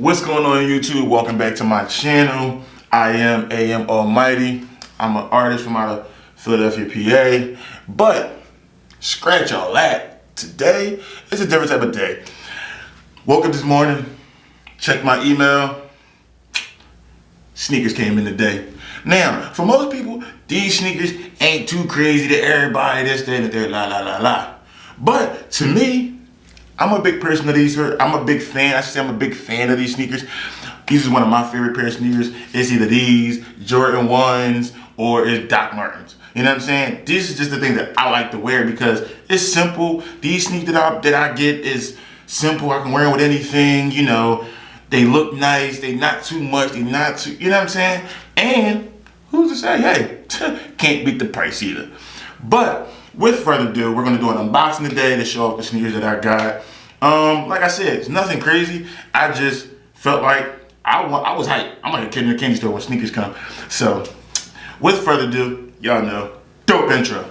What's going on YouTube? Welcome back to my channel. I am AM Almighty. I'm an artist from out of Philadelphia, PA. But scratch all that. Today is a different type of day. Woke up this morning, checked my email. Sneakers came in today. Now, for most people, these sneakers ain't too crazy to everybody, this, that, and that, la, la, la, la. But to me, I'm a big person of these. I'm a big fan. I should say I'm a big fan of these sneakers. These is one of my favorite pair of sneakers. It's either these, Jordan 1s, or it's Doc Martens. You know what I'm saying? This is just the thing that I like to wear because it's simple. These sneakers that I get is simple. I can wear them with anything, you know. They look nice. They not too much. They not too, you know what I'm saying? And who's to say, hey, can't beat the price either. But with further ado, we're gonna do an unboxing today to show off the sneakers that I got. Like I said, it's nothing crazy. I just felt like I was hyped. I'm like a kid in a candy store when sneakers come. So, with further ado, y'all know, dope intro.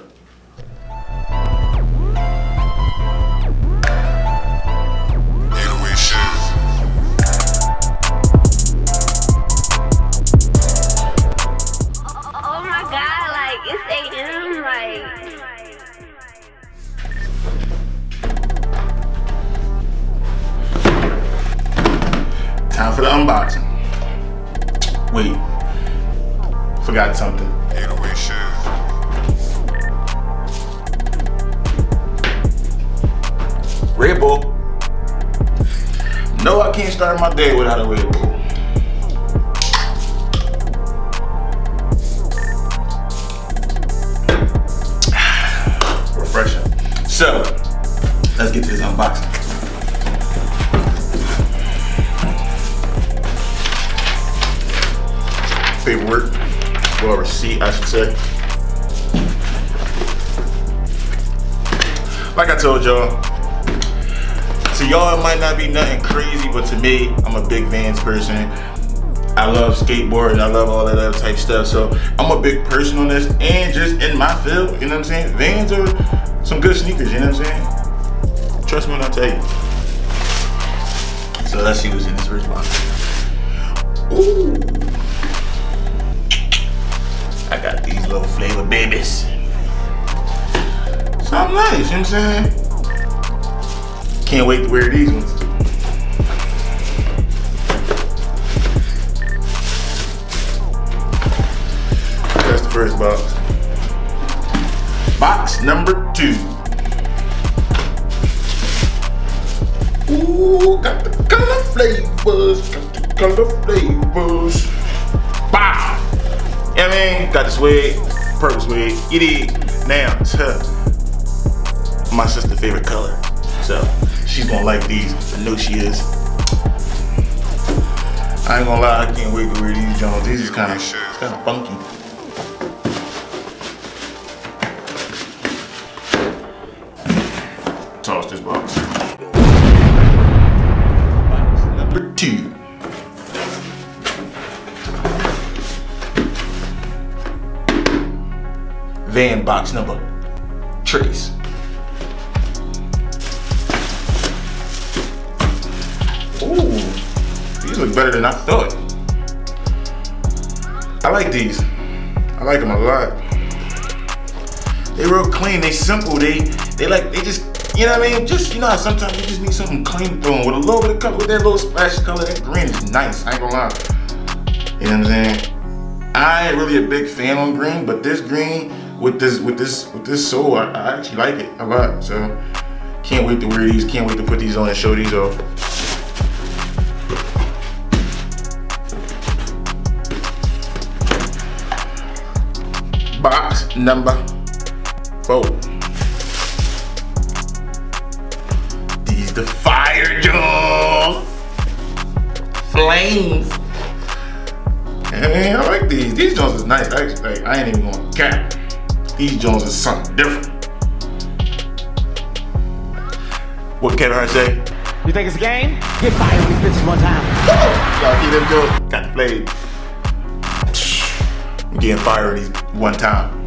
Oh my God, like it's AM, like. Time for the unboxing. Wait, forgot something. Red Bull. No, I can't start my day without a Red Bull. Refreshing. So, let's get to this unboxing. Paperwork, well, receipt, I should say. Like I told y'all, to y'all it might not be nothing crazy, but to me, I'm a big Vans person. I love skateboarding, I love all that other type stuff, so I'm a big person on this, and just in my field, you know what I'm saying? Vans are some good sneakers, you know what I'm saying? Trust me when I tell you. So let's see what's in this first box. Ooh. I got these little flavor babies. Something nice, you know what I'm saying? Can't wait to wear these ones. That's the first box. Box number 2. Ooh, got the color flavors, Bow! You know what I mean? Got the swag, purple swag. It is. Now, my sister's favorite color. So, she's gonna like these. I know she is. I ain't gonna lie, I can't wait to wear these Jones. These is kind of funky. Toss this box. Box number 2. Van box number Trace. Ooh, these look better than I thought. I like these. I like them a lot. They real clean. They simple. They just, you know what I mean? Just, you know how sometimes you just need something clean thrown with a little bit of color, with that little splash of color. That green is nice. I ain't gonna lie. You know what I'm saying? I ain't really a big fan on green, but this green with this sole, I actually like it a lot. So can't wait to wear these. Can't wait to put these on and show these off. Box number 4. These the fire Jones. Flames. Hey, I like these. These Jones is nice. Actually, like, I ain't even gonna cap. These Jones is something different. What Kevin Hart say? You think it's a game? Get fired with these bitches one time. Y'all see them Jones? Got the blade. I'm getting fired these one time.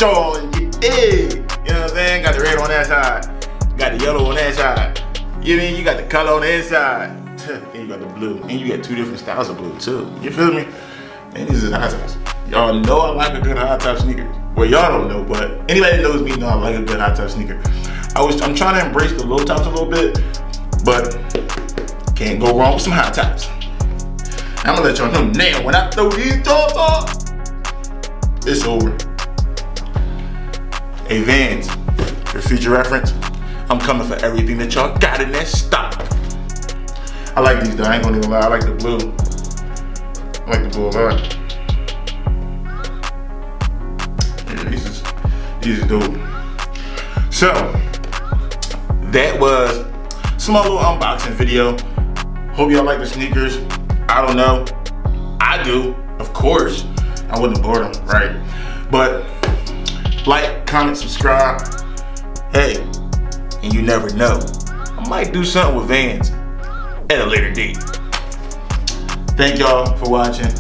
on your dig. You know what I'm saying? Got the red on that side. Got the yellow on that side. You know what I mean? You got the color on the inside. And you got the blue. And you got two different styles of blue too. You feel me? And these is high tops. Y'all know I like a good high top sneaker. Well, y'all don't know, but anybody that knows me know I like a good high top sneaker. I'm trying to embrace the low tops a little bit, but can't go wrong with some high tops. I'm gonna let y'all know now, when I throw these tops off, it's over. Hey Vans, for future reference, I'm coming for everything that y'all got in that stock. I like these though, I ain't gonna even lie, I like the blue. I like the blue a lot. Yeah, these is dope. So, that was small little unboxing video. Hope y'all like the sneakers. I don't know. I do, of course. I wouldn't have bought them, right? But like, comment, subscribe. Hey, and you never know. I might do something with Vans at a later date. Thank y'all for watching.